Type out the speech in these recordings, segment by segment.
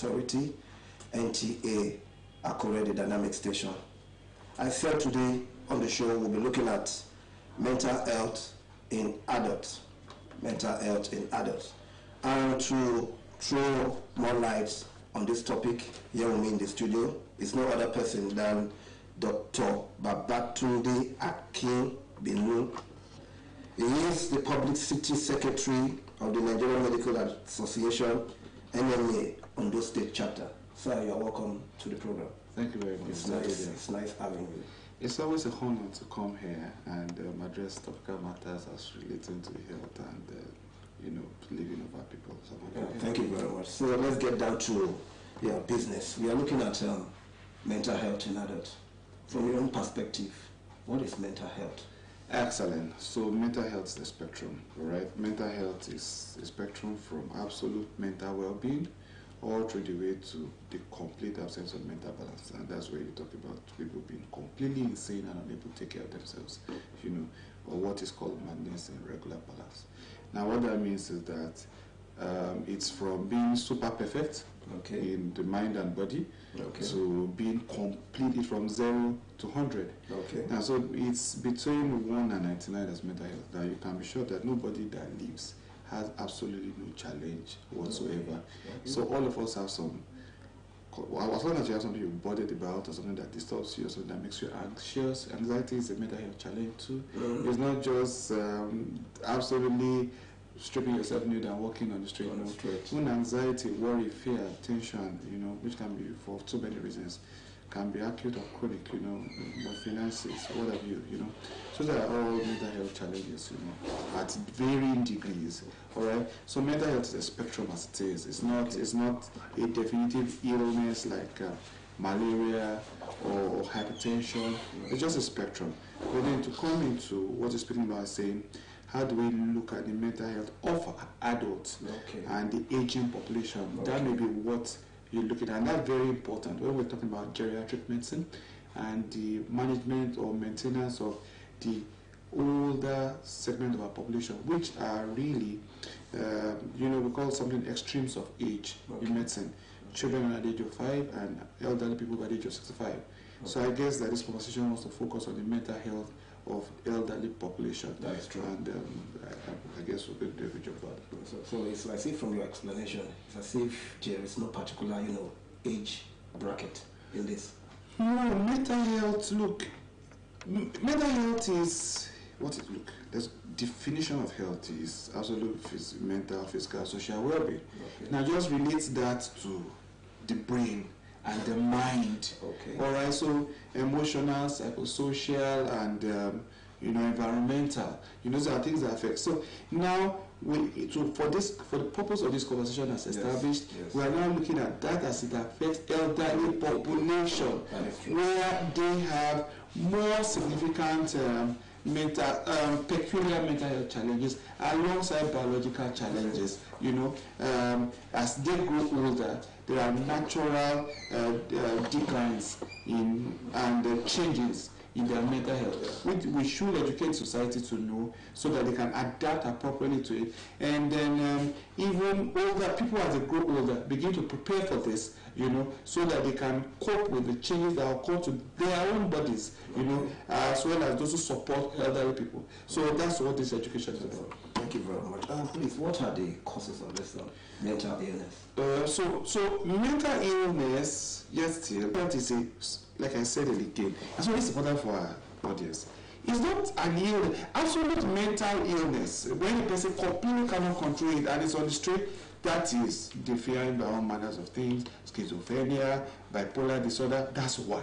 Authority, Nta Akure, the Dynamic Station. I felt today on the show we'll be looking at mental health in adults. Mental health in adults. And to throw more light on this topic, here with me in the studio is no other person than Dr. Babatunde Akinbinu. He is the Publicity Secretary of the Nigerian Medical Association, NMA, Ondo State Chapter. Sir, you are welcome to the program. Thank you very much. It's nice having you. It's always a honor to come here and address topical matters as relating to health and living of our people. So thank you very much. So let's get down to your business. We are looking at mental health in adults. From your own perspective, what is mental health? Excellent. So mental health is the spectrum, right? Mental health is a spectrum from absolute mental well-being all through the way to the complete absence of mental balance. And that's where you talk about people being completely insane and unable to take care of themselves, or what is called madness and regular balance. Now what that means is that it's from being super perfect in the mind and body to being completely from 0 to 100. Now, so it's between 1 and 99 as mental health. Now you can be sure that nobody that lives has absolutely no challenge whatsoever. So all of us have some, as long as you have something you're bothered about or something that disturbs you or something that makes you anxious. Anxiety is a mental health challenge too. It's not just absolutely stripping yourself nude and walking on the street. Even anxiety, worry, fear, tension, which can be for too many reasons, can be acute or chronic, your finances, what have you, So they are all mental health challenges, at varying degrees. All right. So mental health is a spectrum as it is. It's not a definitive illness like malaria or hypertension. It's just a spectrum. But then to come into what you're speaking about, saying, how do we look at the mental health of adults and the aging population? That may be what you're looking at, and that's very important when we're talking about geriatric medicine and the management or maintenance of the older segment of our population, which are really, we call something extremes of age in medicine. Children at the age of 5 and elderly people at the age of 65. So I guess that this conversation wants to focus on the mental health of elderly population. That is true. And I guess we'll do a good job about it. So it's as if from your explanation, it's as if there is no particular, age bracket in this. No, mental health, mental health is what it look. The definition of health is absolute mental, physical, social well-being. Now just relate that to the brain and the mind. All right, so emotional, psychosocial, and environmental. Those are things that affect. So now, for the purpose of this conversation as established, we are now looking at that as it affects elderly population, where they have more significant peculiar mental health challenges alongside biological challenges. As they grow older, there are natural declines and changes in their mental health, which we should educate society to know so that they can adapt appropriately to it. And then even older people, as they grow older, begin to prepare for this, so that they can cope with the changes that occur to their own bodies, as well as those who support elderly people. So that's what this education is about. Thank you very much. Please, what are the causes of this mental illness? So mental illness, yes, still, that is like I said again, that's what is important for our audience. It's not an illness, absolute mental illness. When a person completely cannot control it and is on the street, that is defined by all manners of things, schizophrenia, bipolar disorder, that's why.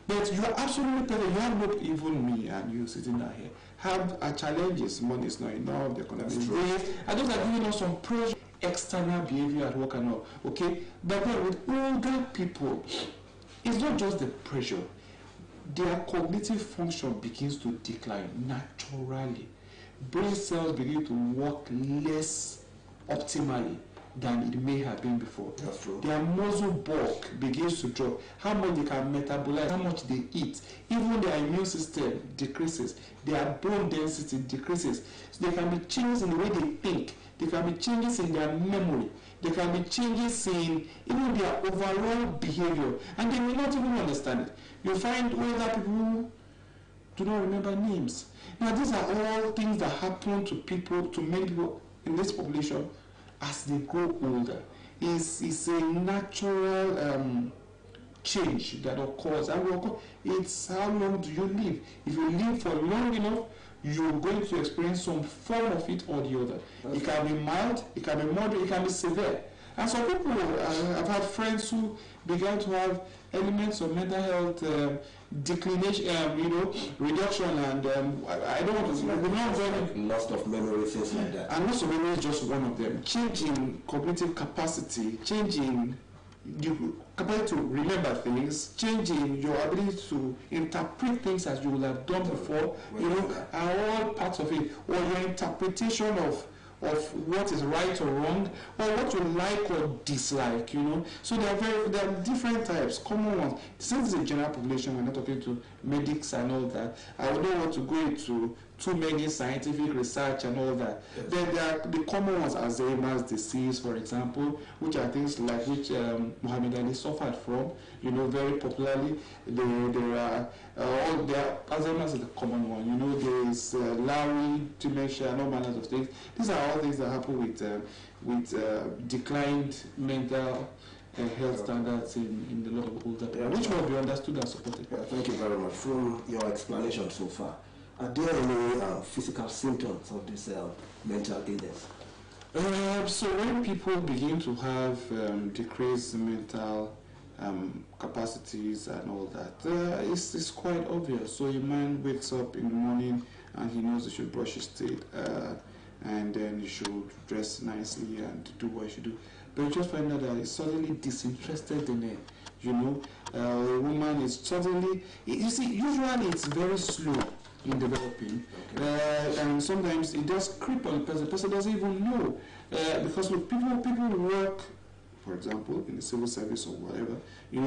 But you are absolutely perfect. You have not even me and you sitting down here have challenges. Money is not enough, the economy is raised, and those are giving us some pressure, external behavior at work and all. Okay? But then with older people, it's not just the pressure. Their cognitive function begins to decline naturally. Brain cells begin to work less optimally than it may have been before. That's true. Their muscle bulk begins to drop. How much they can metabolize, how much they eat. Even their immune system decreases. Their bone density decreases. So there can be changes in the way they think. There can be changes in their memory. There can be changes in even their overall behavior, and they may not even understand it. You find older people who do not remember names. Now, these are all things that happen to people, to many people in this population as they grow older. It's a natural change that occurs. And it's how long do you live? If you live for long enough, you're going to experience some form of it or the other. Okay. It can be mild, it can be moderate, it can be severe. And some people, I've had friends who began to have elements of mental health declination, reduction, and I don't want to. We're not going loss of memory, things like that. And loss of memory is just one of them. Change in cognitive capacity, change in you capacity to remember things, changing your ability to interpret things as you would have done before, are all parts of it. Or your interpretation of what is right or wrong, or what you like or dislike, So there are different types, common ones. Since it's a general population, we're not talking to medics and all that. I would not want to go into too many scientific research and all that. Yes. Then there are the common ones, Alzheimer's disease, for example, which are things like which Muhammad Ali suffered from, very popularly. There are Alzheimer's is the common one. There is Lowry, dementia, and all manners of things. These are all things that happen with declined mental health standards in a lot of older people, which must be understood and supported. Yeah, thank you very much. From your explanation so far, are there any physical symptoms of this mental illness? So when people begin to have decreased mental capacities and all that, it's quite obvious. So a man wakes up in the morning and he knows he should brush his teeth, and then he should dress nicely and do what he should do. But you just find out that he's suddenly disinterested in it. A woman is suddenly, usually it's very slow in developing, and sometimes it does creep on the person. The person doesn't even know, because people work, for example, in the civil service or whatever,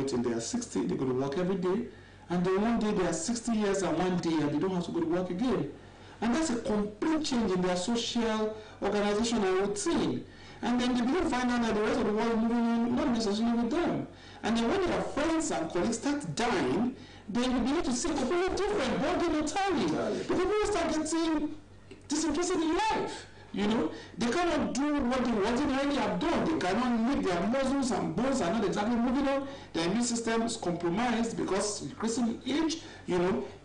till they are 60, they go to work every day, and then one day they are 60 years and one day and they don't have to go to work again. And that's a complete change in their social organization and routine. And then they begin to find out that the rest of the world is moving on, not necessarily with them. And then when their friends and colleagues start dying, then you begin to see completely different body entirely. The people start getting disinterested in life. They cannot do what they ordinarily have done. They cannot make their muscles and bones are not exactly moving on. Their immune system is compromised because increasing age, and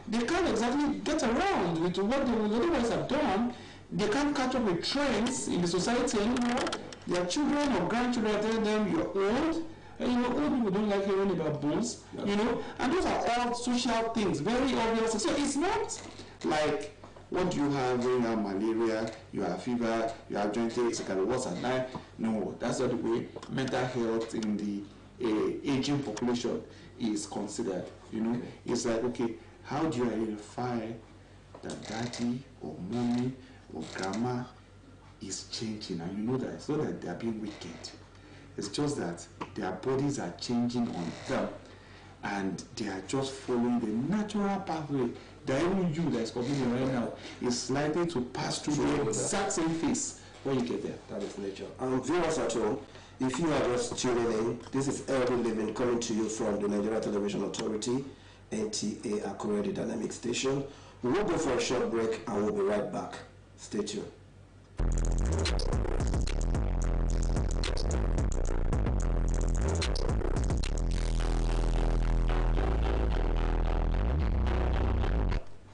they can't exactly get around with what they would otherwise have done. They can't catch up with trends in the society anymore. Their children or grandchildren are telling them you're old. And old people don't like hearing about bones, and those are all social things, very obvious. So it's not like, what do you have when you have malaria, you have fever, you have joint aches, it can be worse at night. No, that's not the way mental health in the aging population is considered. It's like, okay, how do you identify that daddy or mommy or grandma is changing? And that it's not that they are being wicked. It's just that their bodies are changing on them, and they are just following the natural pathway that even you that is completely right now is likely to pass through the exact same phase when you get there. That is nature. Viewers at home, if you are just tuning in, this is Healthy Living coming to you from the Nigeria Television Authority, Nta Akure, the dynamic station. We will go for a short break and we'll be right back. Stay tuned.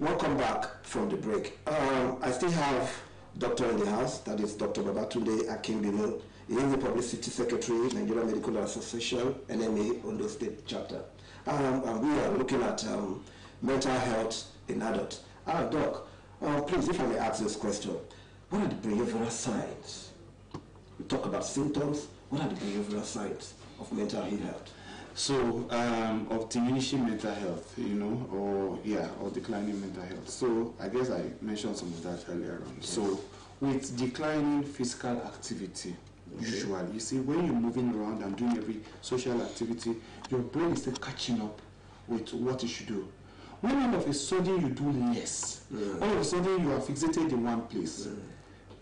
Welcome back from the break. I still have doctor in the house, that is Dr. Babatunde Akimbinu. He is the Publicity Secretary, Nigeria Medical Association, NMA, Ondo State Chapter. And we are looking at mental health in adults. Doc, please, if I may ask this question, what are the behavioral signs? We talk about symptoms. What are the behavioral signs of mental health? So, of diminishing mental health, or declining mental health. So, I guess I mentioned some of that earlier on. Yes. So, with declining physical activity, usually, you see, when you're moving around and doing every social activity, your brain is still catching up with what you should do. When all of a sudden you do less, all of a sudden you are fixated in one place,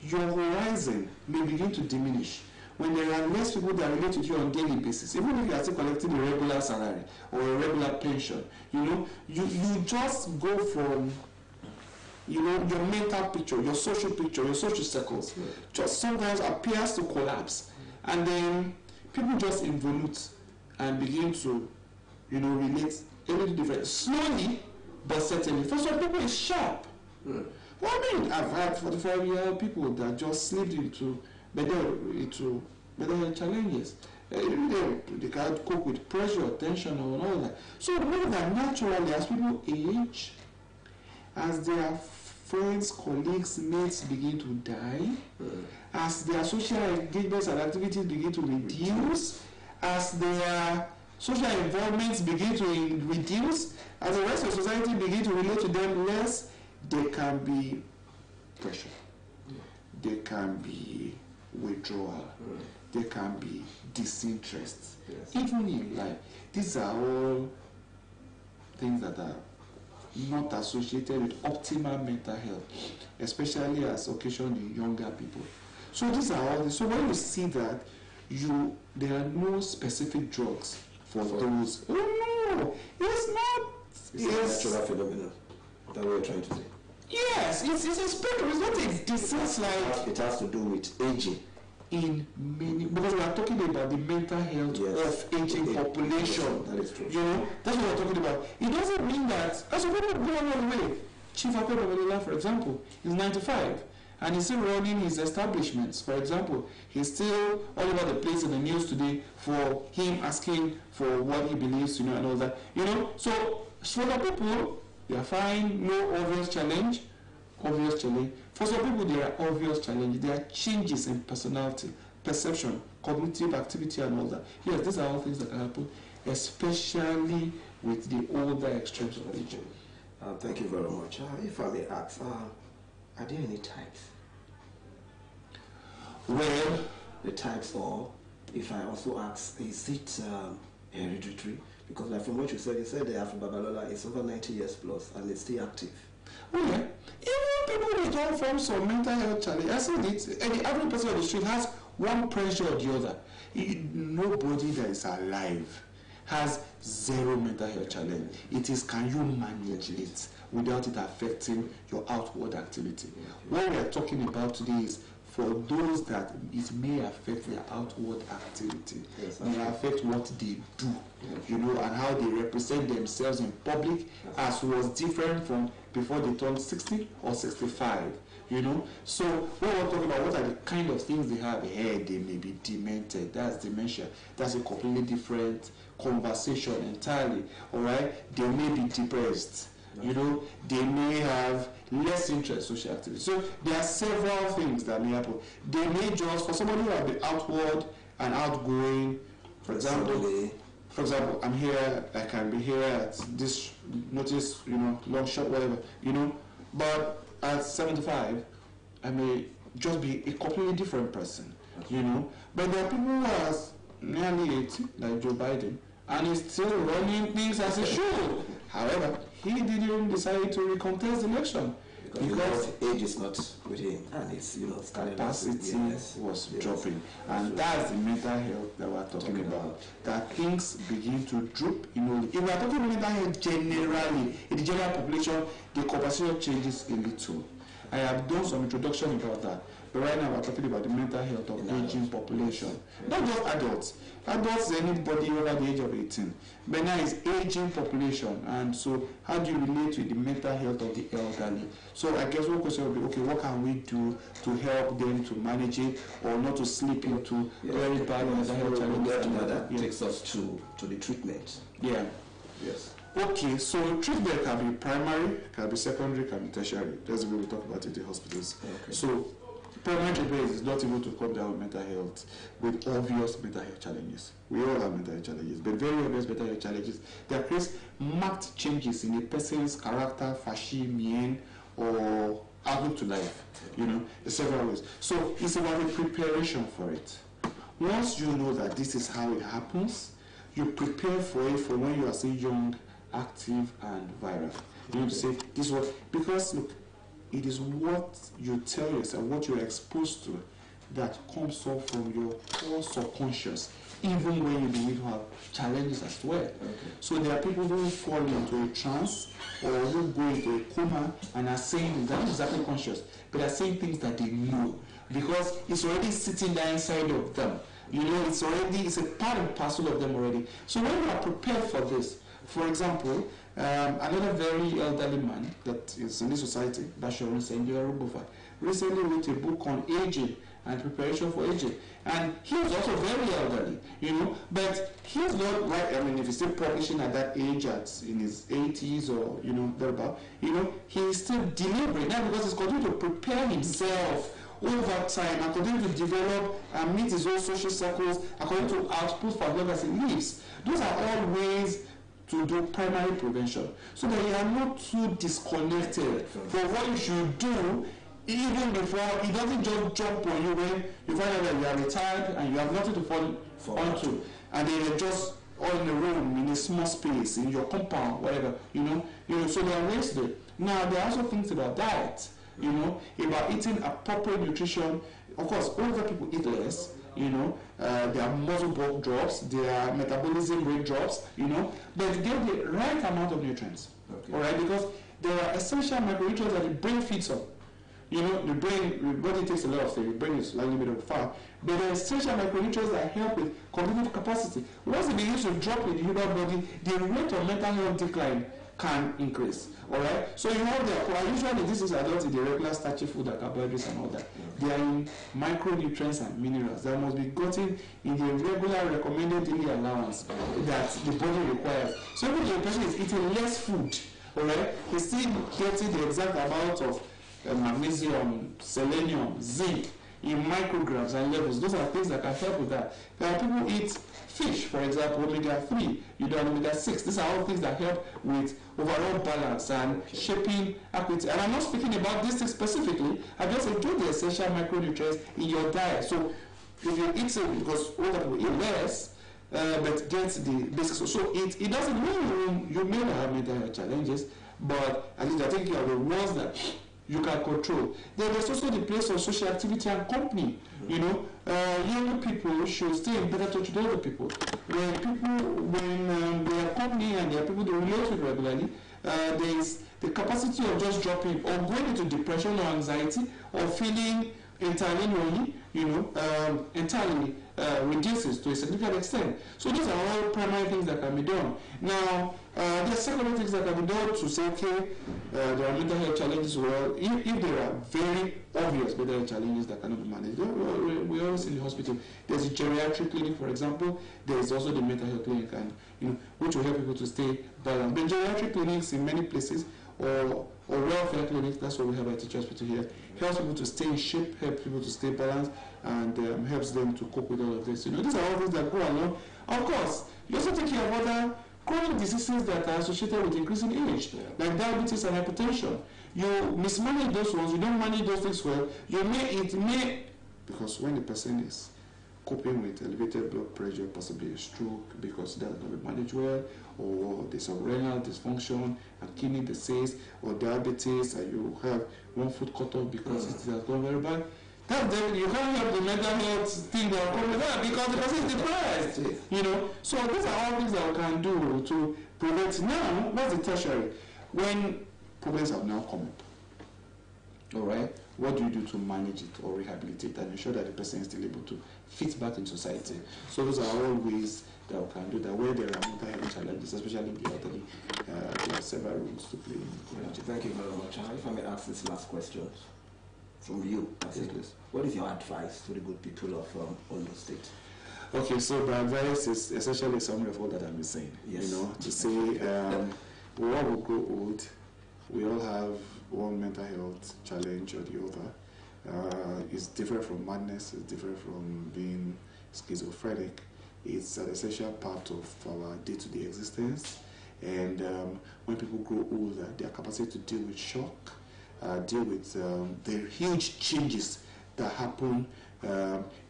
your horizon may begin to diminish. when there are less people that relate with you on a daily basis, even if you are still collecting a regular salary or a regular pension, you just go from, your mental picture, your social circles, just sometimes appears to collapse. And then people just involute and begin to, relate a little different. Slowly, but certainly. For some people, it's sharp. Well, I mean, I've had 45-year people that just slipped into better challenges. They can't cope with pressure, tension, and all that. So know that naturally, as people age, as their friends, colleagues, mates begin to die, as their social engagements and activities begin to reduce, as their social involvements begin to reduce, as the rest of society begin to relate to them less, there can be pressure, there can be withdrawal, there can be disinterest, even in life. These are all things that are not associated with optimal mental health, especially as occasioned in younger people. So these are all this. So when you see that, there are no specific drugs for those. Oh no, it's not. It's a natural phenomenon that we're trying to say. Yes, it's a spectrum. It's not a disease like. It has to do with aging. In many, because we are talking about the mental health of aging population. That is true. That's what we're talking about. It doesn't mean that, as people go on the way. Chief Akure, for example, is 95 and he's still running his establishments. For example, he's still all over the place in the news today for him asking for what he believes, and all that. So for the people, they are fine, no obvious challenge. For some people, there are obvious challenges. There are changes in personality, perception, cognitive activity, and all that. Yes, these are all things that can happen, especially with the older extremes of aging. Thank you very much. If I may ask, are there any types? Well, the types, or if I also ask, is it hereditary? Because like from what you said the Afro Babalola is over 90 years plus and it's still active. Oh yeah. Even people with all forms of mental health challenge, I said it, the average person on the street has one pressure or the other. Nobody that is alive has zero mental health challenge. It is, can you manage it without it affecting your outward activity? What we are talking about today is for those that it may affect their outward activity. It may affect what they do, and how they represent themselves in public, as was different from before they turned 60 or 65. So when we're talking about what are the kind of things they have here, they may be demented. That's dementia. That's a completely different conversation entirely. All right, they may be depressed. They may have less interest in social activity. So there are several things that may happen. They may just, for somebody who has been outward and outgoing, for example, I'm here, I can be here at this notice, long shot, whatever, but at 75, I may just be a completely different person, But there are people who are nearly 80, like Joe Biden, and he's still running things as he should. However, he didn't decide to recontest the election because age is not with him, and his capacity was dropping, and that's the mental health that we're talking about. That things begin to droop. If we're talking about mental health generally, in the general population, the conversation changes a little. I have done some introduction about that, but right now we're talking about the mental health of aging population, not just adults. Adults is anybody over the age of 18. But now it's aging population, and so how do you relate to the mental health of the elderly? So I guess one question will be, okay, what can we do to help them to manage it or not to slip into very bad mental health challenges? That takes us to the treatment. Yeah. Yes. Okay, so treatment can be primary, can be secondary, can be tertiary. That's the way we talk about it in the hospitals. Okay. So primary treatment is not able to come down with mental health with obvious mental health challenges. We all have mental health challenges, but very obvious mental health challenges that creates marked changes in a person's character, facie, mien, or outlook to life, in several ways. So it's about the preparation for it. Once you know that this is how it happens, you prepare for it for when you are still young, active, and viral. You need to say, this is what, because look, it is what you tell yourself, what you're exposed to, that comes up from your core subconscious, even when you begin to have challenges as well. Okay. So there are people who fall into a trance or who go into a coma and are saying they're not exactly conscious, but are saying things that they know because it's already sitting there inside of them. You know, it's a part and parcel of them already. So when you are prepared for this, for example, another very elderly man that is in this society, Basharon Senjora, recently wrote a book on aging and preparation for aging. And he was also very elderly, you know, but he's not right. I mean, if he's still publishing at that age, in his 80s or, you know, thereabout, you know, he's still deliberate now because he's continuing to prepare himself over time and continue to develop and meet his own social circles according to output for as long as he lives. Those are all ways to do primary prevention so that you are not too disconnected from what you should do even before it doesn't just jump on you when you find out that you are retired and you have nothing to fall onto, and then you're just all in a room in a small space in your compound, whatever, you know. So they are ways there. Now there are also things about diet, you know, about eating appropriate nutrition. Of course, older people eat less, you know, their muscle bulk drops, their metabolism rate drops, you know, but they get the right amount of nutrients, all right, because there are essential micronutrients that the brain feeds on. You know, the body takes a lot of things, the brain is slightly made of fat, but there are essential micronutrients that help with cognitive capacity. Once it begins to drop in the human body, the rate of mental health decline can increase. Alright? So you have usually this is adults in the regular starchy food and carbohydrates and all that. They are in micronutrients and minerals that must be gotten in the regular recommended daily allowance that the body requires. So even if the person is eating less food, alright, he's still getting the exact amount of magnesium, selenium, zinc in micrograms and levels. Those are things that can help with that. There are people who eat fish, for example, omega-3, you do omega-6. These are all things that help with overall balance and shaping equity. And I'm not speaking about these things specifically. I'm just including the essential micronutrients in your diet. So if you eat it, because older people eat less, but get the basics. So it doesn't mean you may not have mental health challenges, but at least I think you are the ones that you can control. Then there's also the place of social activity and company. You know, younger people should stay in better touch with older people. When they are company and there are people they relate with regularly, there is the capacity of just dropping or going into depression or anxiety or feeling entirely lonely, you know, entirely reduces to a significant extent. So these are all primary things that can be done. Now, there are secondary things that can be done to say, okay, there are mental health challenges. Well, if there are very obvious mental health challenges that cannot be managed, we always in the hospital. There's a geriatric clinic, for example. There is also the mental health clinic, and you know, which will help people to stay balanced. But geriatric clinics in many places, or welfare clinics, that's what we have at Teacher Hospital here, helps people to stay in shape, helps people to stay balanced, and helps them to cope with all of this. You know, these are all things that go along. Of course, you also take care of other chronic diseases that are associated with increasing age, like diabetes and hypertension. You mismanage those ones, you don't manage those things well, it may, because when the person is coping with elevated blood pressure, possibly a stroke because that does not be managed well, or there's some renal dysfunction and kidney disease, or diabetes, and you have one foot cut off because it has gone very bad. Then you can't help the mental health thing that will come with that because the person is depressed. You know, so these are all things that we can do to prevent. Now, what's the tertiary? When problems have now come up, all right, what do you do to manage it or rehabilitate and ensure that the person is still able to fit back in society? So those are all ways that we can do that. Where there are mental health challenges, especially in the elderly, there are several roles to play. Thank you very much. If I may ask this last question from you, what is your advice to the good people of Ondo State? Okay, so my advice is essentially a summary of all that I've been saying. Yes. You know, to say we all will grow old. We all have one mental health challenge or the other. It's different from madness. It's different from being schizophrenic. It's an essential part of our day-to-day existence. And when people grow older, their capacity to deal with shock, deal with the huge changes that happen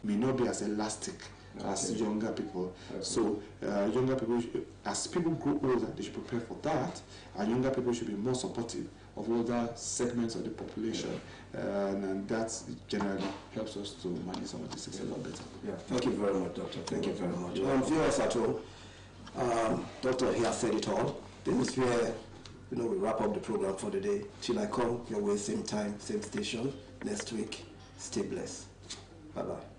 may not be as elastic as Okay. younger people. Okay. So younger people, as people grow older, they should prepare for that, and younger people should be more supportive of other segments of the population, and that generally helps us to manage some of these things a lot better. Yeah, thank you very much, Doctor. Thank you very much. Viewers at home, Doctor here said it all. This is where we wrap up the program for the day. Till I come your way, same time, same station next week. Stay blessed. Bye-bye.